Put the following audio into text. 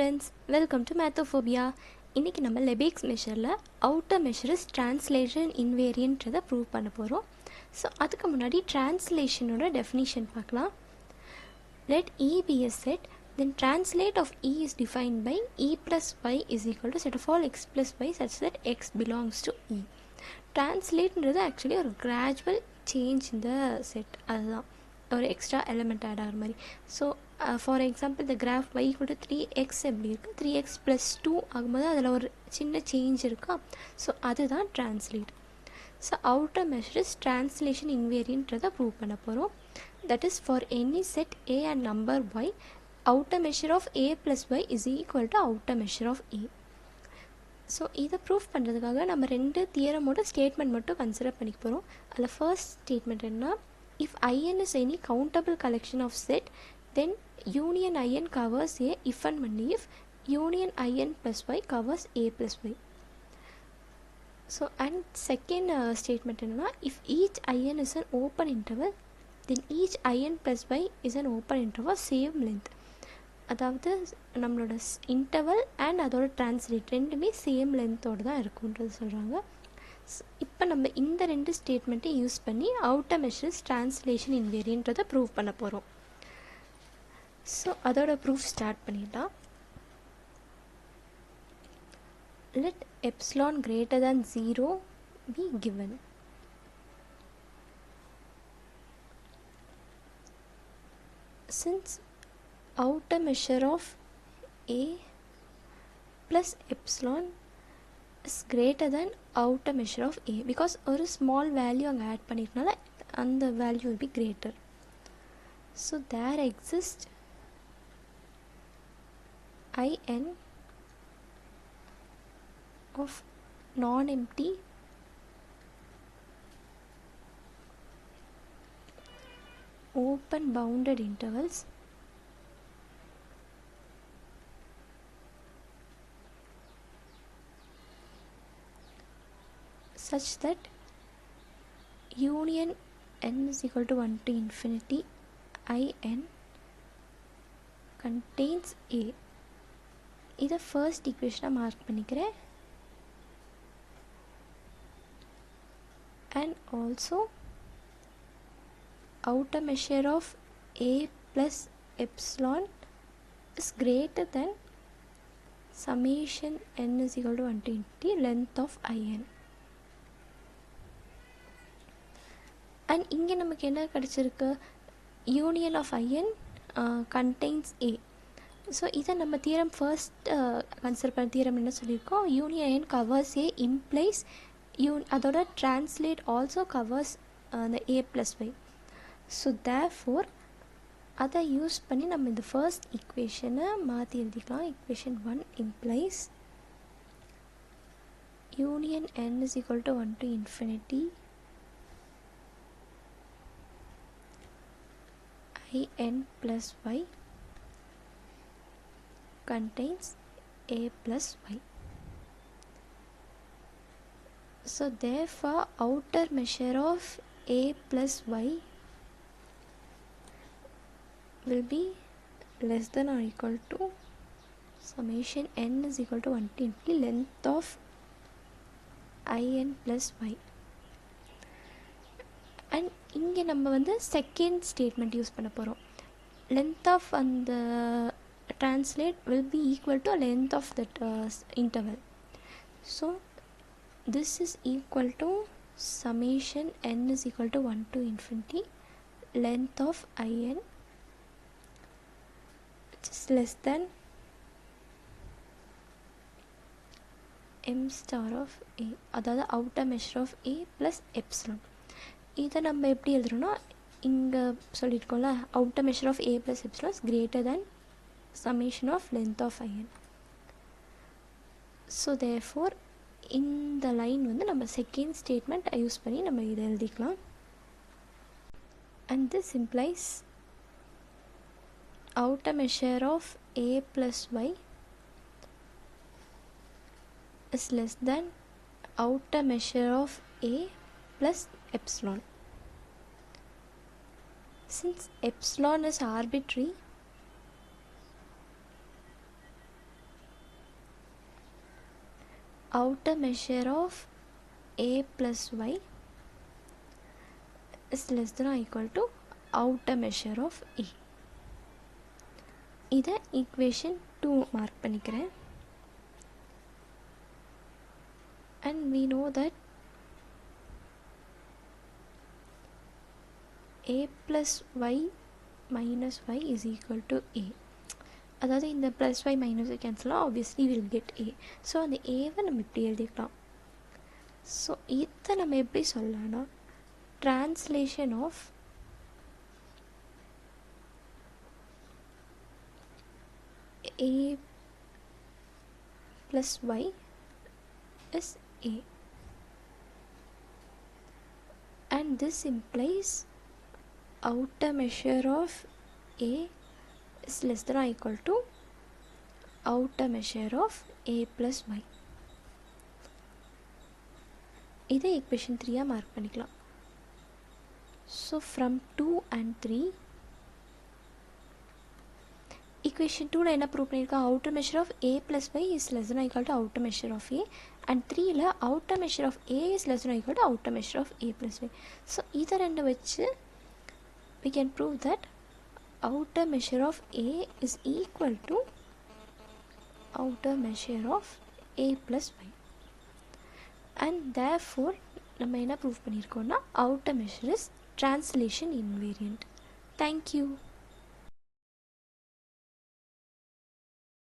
students, welcome to Mathophobia. இன்னைக்கு நம்ம Lebesgue Measureல outer measure is translation invariant prove பண்ண போகிறோம். ஸோ அதுக்கு முன்னாடி translationோட definition பார்க்கலாம். Let E be a set, then translate of E is defined by E plus y is equal to set of all x plus y such that x belongs to E. Translateன்றது actually ஒரு gradual change in the set, அதுதான் ஒரு extra element add ஆகிற மாதிரி. So for example இந்த graph y கூட 3x எப்படி இருக்குது, 3x + 2 ஆகும்போது அதில் ஒரு சின்ன சேஞ்ச் இருக்கா. ஸோ அதுதான் translate. So outer measure is translation இன்வேரியன்ட்றதை ப்ரூவ் பண்ண போகிறோம். That is for any set a and number y, outer measure of a plus y is equal to outer measure of a. So இதை proof பண்ணுறதுக்காக நம்ம ரெண்டு தியரமோட statement மட்டும் consider பண்ணிக்க போகிறோம். அதில் ஃபர்ஸ்ட் ஸ்டேட்மெண்ட் என்ன, if in is any countable collection of set, then union in covers a if and only if union in plus y covers a plus y. So and second statement enna, if each in is an open interval, then each in plus y is an open interval same length. அதாவது நம்மளோட interval and அதோட translate ரெண்டுமே same லென்த்தோடு தான் இருக்குன்றது சொல்கிறாங்க. இப்போ நம்ம இந்த ரெண்டு ஸ்டேட்மெண்ட்டை யூஸ் பண்ணி அவுட்டர் மெஷர்ஸ் ட்ரான்ஸ்லேஷன் இன்வேரியன்றதை ப்ரூவ் பண்ண போகிறோம். ஸோ அதோட ப்ரூஃப் ஸ்டார்ட் பண்ணிடலாம். Let epsilon greater than 0 be given. Since outer measure of a plus epsilon is greater than outer measure of a, because ஒரு small value அங்கே add பண்ணிருக்கனால அந்த value will be greater. So there exists in of non-empty open bounded intervals such that union n is equal to 1 to infinity in contains a. இதை first ஈக்குவேஷனாக mark பண்ணிக்கிறேன். and also outer measure of a plus epsilon is greater than summation n is equal to 1 to infinity length of in. and இங்கே நமக்கு என்ன கிடச்சிருக்கு, union of in contains a. So இதை நம்ம theorem first consider பண்ண theorem என்ன சொல்லியிருக்கோம், union in covers a implies அதோட translate also covers the a plus y. So therefore அதை யூஸ் பண்ணி நம்ம இந்த ஃபர்ஸ்ட் ஈக்குவேஷனை மாற்றி எழுதிக்கலாம். equation 1 implies union n is equal to 1 to infinity in plus y contains a plus y. So therefore outer measure of a plus y will be less than or equal to summation n is equal to 1 to infinity length of in plus y. and இங்கே நம்ம வந்து second statement use பண்ண போகிறோம். length of அந்த translate will be equal to length of that interval. So this is equal to summation n is equal to 1 to infinity length of in which is less than m star of a, அதாவது outer measure of a plus epsilon. இதை நம்ம எப்படி எழுதுறோம்னா, இங்கே சொல்லியிருக்கோம்ல, outer measure of a plus epsilon is greater than summation of length of in. so therefore இந்த line வந்து நம்ம second statement use பண்ணி நம்ம இதை எழுதிக்கலாம். and this implies outer measure of a plus y is less than outer measure of a plus epsilon. Since epsilon is arbitrary, outer measure of a plus y is less than or equal to outer measure of a. இதை equation 2 mark பண்ணிக்கிறேன். And we know that a plus y minus y is equal to a. அதாவது இந்த plus y minus கேன்சலாக obviously will get a. So அந்த ஏவை நம்ம இப்படி எழுதிக்கலாம். ஸோ இதை நம்ம எப்படி சொல்லலாம்னா translation of a plus y is a, and this implies outer measure of a is less than or equal to outer measure of a plus y. இதை equation 3 மார்க் பண்ணிக்கலாம். So from 2 and 3 equation 2 என்ன prove பண்ணியிருக்கா, outer measure of a plus y is less than or equal to outer measure of a, and 3ல outer measure of a is less than or equal to outer measure of a plus y. So இதை ரெண்டு வச்சு we can prove that outer measure of a is equal to outer measure of a plus y, and therefore நம்ம என்ன prove பண்ணியிருக்கோம்னா outer measure is translation invariant. Thank you.